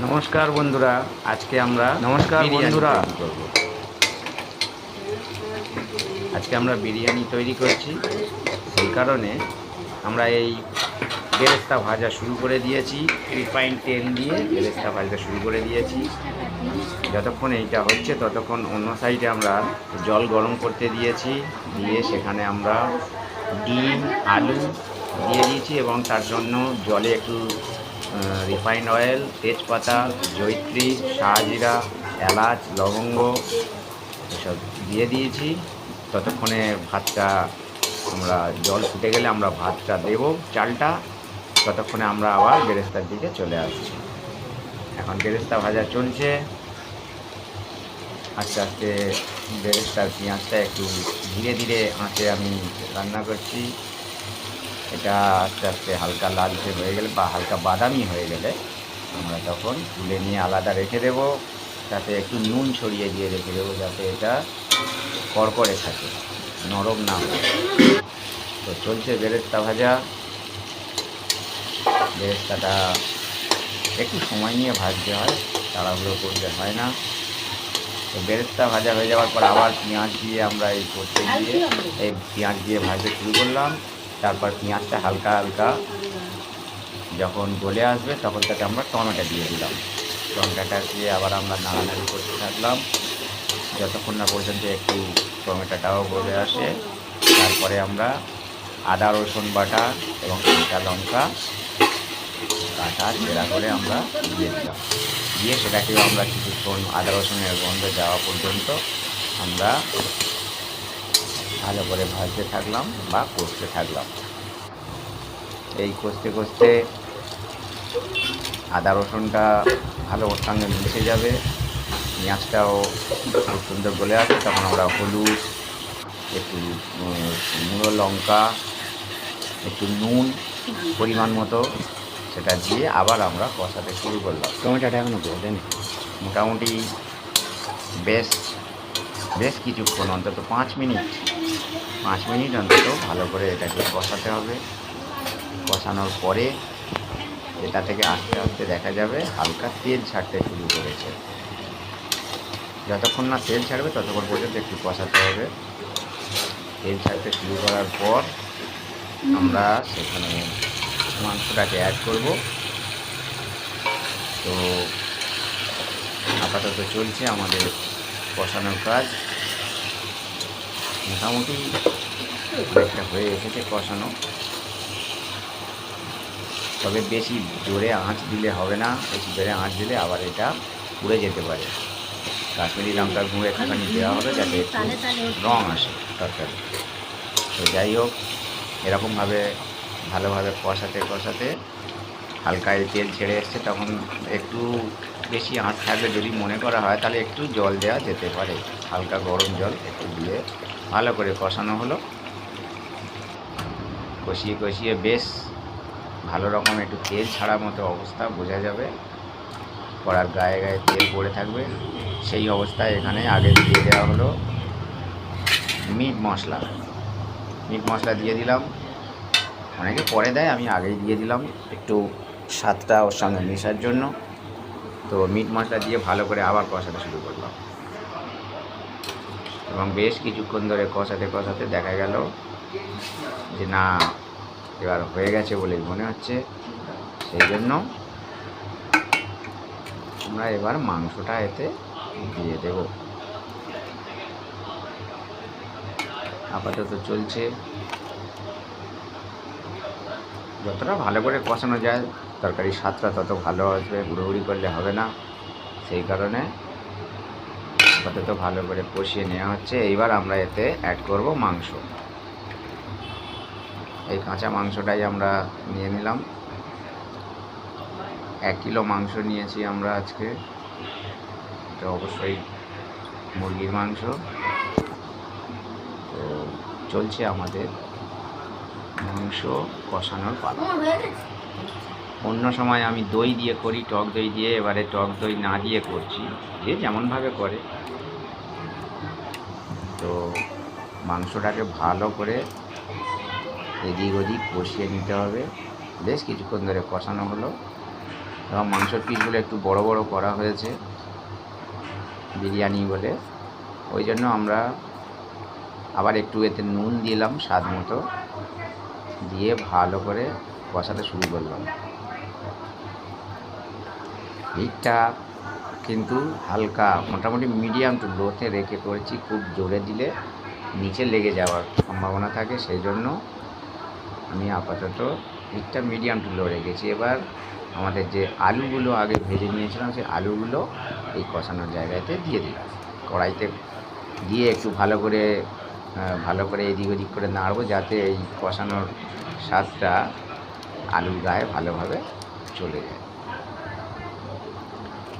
নমস্কার বন্ধুরা, আজকে আমরা বিরিয়ানি তৈরি করছি। সেই কারণে আমরা এই বেরেস্তা ভাজা শুরু করে দিয়েছি। রিফাইন্ড তেল দিয়ে বেরেস্তা ভাজা শুরু করে দিয়েছি। যতক্ষণ এইটা হচ্ছে ততক্ষণ অন্য সাইডে আমরা জল গরম করতে দিয়েছি। দিয়ে সেখানে আমরা ডিম, আলু দিয়ে দিয়েছি এবং তার জন্য জলে একটু রিফাইন্ড অয়েল, তেজপাতা, জয়িত্রী, শাহজিরা, এলাচ, লবঙ্গ এসব দিয়ে দিয়েছি। ততক্ষণে ভাতটা আমরা জল ফুটে গেলে আমরা ভাতটা দেব, চালটা। ততক্ষণে আমরা আবার বেরেস্তার দিকে চলে আসছি। এখন বেরেস্তা ভাজা চলছে। আস্তে আস্তে বেরেস্তার পেঁয়াজটা একটু ধীরে ধীরে আঁচে আমি রান্না করছি। এটা আস্তে আস্তে হালকা লালচে হয়ে গেলে বা হালকা বাদামি হয়ে গেলে আমরা তখন তুলে নিয়ে আলাদা রেখে দেব। তাতে একটু নুন ছড়িয়ে দিয়ে রেখে দেবো যাতে এটা কড়কড়ে থাকে, নরম না হয়। তো চলছে বেরেস্তা ভাজা। বেরেস্তাটা একটু সময় নিয়ে ভাজতে হয়, তাড়াহুড়ো করলে হয় না। তো বেরেস্তা ভাজা হয়ে যাওয়ার পর আবার পেঁয়াজ দিয়ে আমরা এই পেঁয়াজ দিয়ে ভাজতে শুরু করলাম। তারপর পেঁয়াজটা হালকা হালকা যখন গলে আসবে তখন তাতে আমরা টমেটো দিয়ে দিলাম। টমেটোটা দিয়ে আবার আমরা নাড়ানাড়ি করতে থাকলাম যতক্ষণ না পর্যন্ত একটু টমেটোটাও গলে আসে। তারপরে আমরা আদা রসুন বাটা এবং কাঁচা লঙ্কা কাটা চেরা করে আমরা দিয়ে দিলাম। দিয়ে সেটাকেও আমরা কিছুক্ষণ আদা রসুনের গন্ধ যাওয়া পর্যন্ত আমরা ভালো করে ভাজতে থাকলাম বা কষতে থাকলাম। এই কষতে কষতে আদা রসুনটা ভালো ওর সঙ্গে মিশে যাবে, পেঁয়াজটাও খুব সুন্দর গলে আসবে। তখন আমরা হলুদ, একটু গুঁড়ো লঙ্কা, একটু নুন পরিমাণ মতো সেটা দিয়ে আবার আমরা কষাতে শুরু করলাম। টমেটোটা এখনো গলেনি। মোটামুটি বেশ কিছুক্ষণ, অন্তত 5 মিনিট অন্তত ভালো করে এটাকে কষাতে হবে। কষানোর পরে এটা থেকে আস্তে আস্তে দেখা যাবে হালকা তেল ছাড়তে শুরু করেছে। যতক্ষণ না তেল ছাড়বে ততক্ষণ পর্যন্ত একটু কষাতে হবে। তেল ছাড়তে শুরু করার পর আমরা সেখানে মাংসটাকে অ্যাড করব। তো আপাতত চলছে আমাদের কষানোর কাজ। মোটামুটি অনেকটা হয়ে এসেছে কষানো, তবে বেশি জোরে আঁচ দিলে হবে না। বেশি জোরে আঁচ দিলে আবার এটা পুড়ে যেতে পারে। কাশ্মীরি লঙ্কার গুঁড়ো একটুখানি দেওয়া হবে যাতে একটু রঙ আসে তরকারি। তো যাই হোক, এরকমভাবে ভালোভাবে কষাতে কষাতে হালকা তেল ছেড়ে এসছে। তখন একটু বেশি আঁচ থাকলে যদি মনে করা হয় তাহলে একটু জল দেওয়া যেতে পারে, হালকা গরম জল একটু দিয়ে ভালো করে কষানো হলো। কষিয়ে কষিয়ে বেশ ভালো রকম একটু তেল ছাড়া মতো অবস্থা বোঝা যাবে। কড়ার গায়ে গায়ে তেল পড়ে থাকবে। সেই অবস্থায় এখানে আগে দিয়ে দেওয়া হলো মিট মশলা দিয়ে দিলাম। অনেকে পরে দেয়, আমি আগেই দিয়ে দিলাম একটু স্বাদটা ওর সঙ্গে মেশার জন্য। তো মিট মশলা দিয়ে ভালো করে আবার কষাতে শুরু করলাম এবং বেশ কিছুক্ষণ ধরে কষাতে কষাতে দেখা গেল যে না, এবার হয়ে গেছে বলেই মনে হচ্ছে। সেই জন্য আমরা এবার মাংসটা এতে দিয়ে দেব। আপাতত চলছে। যতটা ভালো করে কষানো যায় তরকারির স্বাদটা তত ভালো আসবে, হুড়োহুড়ি করলে হবে না। সেই কারণে আপাতত ভালো করে কষিয়ে নেওয়া হচ্ছে। এইবার আমরা এতে অ্যাড করব মাংস। এই কাঁচা মাংসটাই আমরা নিয়ে নিলাম। 1 কিলো মাংস নিয়েছি আমরা আজকে। এটা অবশ্যই মুরগির মাংস। তো চলছে আমাদের মাংস কষানোর পালা। অন্য সময় আমি দই দিয়ে করি, টক দই দিয়ে। এবারে টক দই না দিয়ে করছি, যে যেমনভাবে করে। তো মাংসটাকে ভালো করে এদিক ওদিক কষিয়ে নিতে হবে। বেশ কিছুক্ষণ ধরে কষানো হলো। এবং মাংসের পিসগুলো একটু বড় বড় করা হয়েছে বিরিয়ানি বলে, ওই জন্য আমরা আবার একটু এতে নুন দিলাম স্বাদ মতো, দিয়ে ভালো করে কষাতে শুরু করলাম। হিটটা কিন্তু হালকা মোটামুটি মিডিয়াম টু লোতে রেখে করেছি, খুব জোরে দিলে নিচে লেগে যাওয়ার সম্ভাবনা থাকে, সেই জন্য আমি আপাতত হিটটা মিডিয়াম টু লো রেখেছি। এবার আমাদের যে আলুগুলো আগে ভেজে নিয়েছিলাম সেই আলুগুলো এই কষানোর জায়গাতে দিয়ে দিলাম, কড়াইতে দিয়ে একটু ভালো করে এদিক ওদিক করে নাড়বো, যাতে এই কষানোর স্বাদটা আলুর গায়ে ভালোভাবে চলে যায়।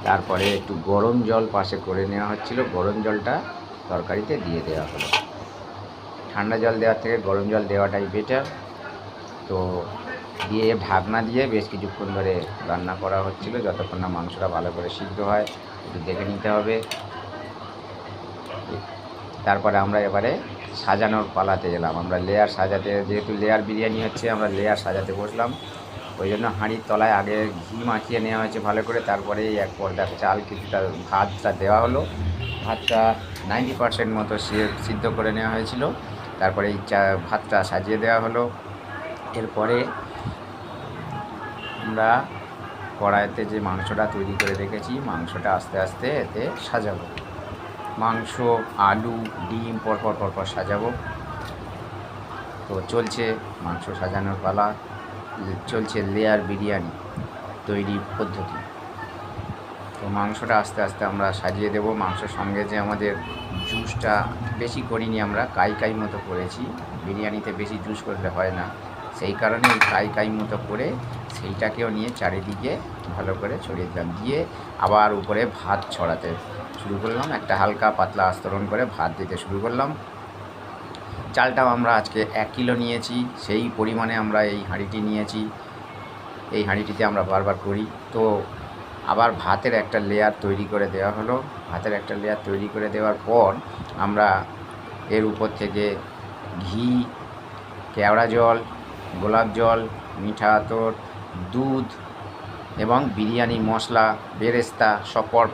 তারপরে একটু গরম জল পাশে করে নেওয়া হচ্ছিল, গরম জলটা তরকারিতে দিয়ে দেওয়া হলো। ঠান্ডা জল দেওয়ার থেকে গরম জল দেওয়াটাই বেটার। তো দিয়ে ঢাকনা দিয়ে বেশ কিছুক্ষণ ধরে রান্না করা হচ্ছিল, যতক্ষণ না মাংসটা ভালো করে সিদ্ধ হয় একটু দেখে নিতে হবে। তারপরে আমরা এবারে সাজানোর পালাতে গেলাম। আমরা লেয়ার সাজাতে, যেহেতু লেয়ার বিরিয়ানি হচ্ছে, আমরা লেয়ার সাজাতে বসলাম। ওই জন্য হাঁড়ির তলায় আগে ঘি মাখিয়ে নেওয়া হয়েছে ভালো করে, তারপরে এক পর্দার চাল কিছুটা ভাতটা দেওয়া হলো। ভাতটা 90% মতো সিদ্ধ করে নেওয়া হয়েছিল। তারপরে এই ভাতটা সাজিয়ে দেওয়া হলো। এরপরে আমরা কড়াইতে যে মাংসটা তৈরি করে রেখেছি, মাংসটা আস্তে আস্তে এতে সাজাবো। মাংস, আলু, ডিম পরপর সাজাবো। তো চলছে মাংস সাজানোর পালা, চলছে লেয়ার বিরিয়ানি তৈরির পদ্ধতি। তো মাংসটা আস্তে আস্তে আমরা সাজিয়ে দেব। মাংসের সঙ্গে যে আমাদের জুসটা বেশি করিনি, আমরা কাই মতো করেছি, বিরিয়ানিতে বেশি জুস করলে হয় না, সেই কারণে এই কাই মতো করে সেইটাকেও নিয়ে চারিদিকে ভালো করে ছড়িয়ে দিলাম, দিয়ে আবার উপরে ভাত ছড়াতে শুরু করলাম। একটা হালকা পাতলা আস্তরণ করে ভাত দিতে শুরু করলাম। চালটাও আমরা আজকে 1 কিলো নিয়েছি, সেই পরিমাণে আমরা এই হাঁড়িটি নিয়েছি। এই হাঁড়িটিতে আমরা বারবার করি। তো আবার ভাতের একটা লেয়ার তৈরি করে দেওয়া হলো। ভাতের একটা লেয়ার তৈরি করে দেওয়ার পর আমরা এর উপর থেকে ঘি, কেওড়া জল, গোলাপ জল, মিঠা আতর, দুধ এবং বিরিয়ানি মশলা, বেরেস্তা সব পর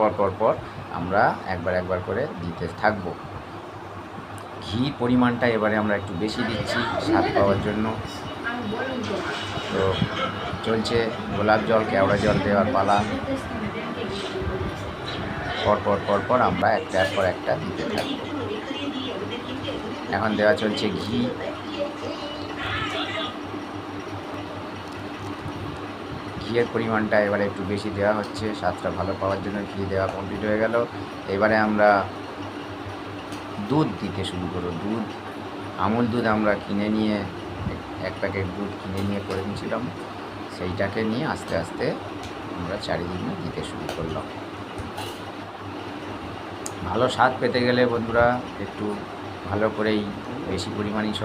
আমরা একবার করে দিতে থাকবো। ঘির পরিমাণটা এবারে আমরা একটু বেশি দিচ্ছি স্বাদ পাওয়ার জন্য। তো চলছে গোলাপ জল, কেওড়া জল দেওয়ার পালা। পর আমরা একটার পর একটা দিতে থাকবো। এখন দেওয়া চলছে ঘি। ঘিয়ের পরিমাণটা এবারে একটু বেশি দেওয়া হচ্ছে, স্বাদটা ভালো পাওয়ার জন্য ঘি দেওয়া কমপ্লিট হয়ে গেল। এবারে আমরা দুধ দিতে শুরু করব। দুধ, আমুল দুধ আমরা কিনে নিয়ে, 1 প্যাকেট দুধ কিনে নিয়ে করে নিয়েছিলাম, সেইটাকে নিয়ে আস্তে আস্তে আমরা চারিদিকে দিতে শুরু করলাম। ভালো স্বাদ পেতে গেলে বন্ধুরা একটু ভালো করেই বেশি পরিমাণেই সব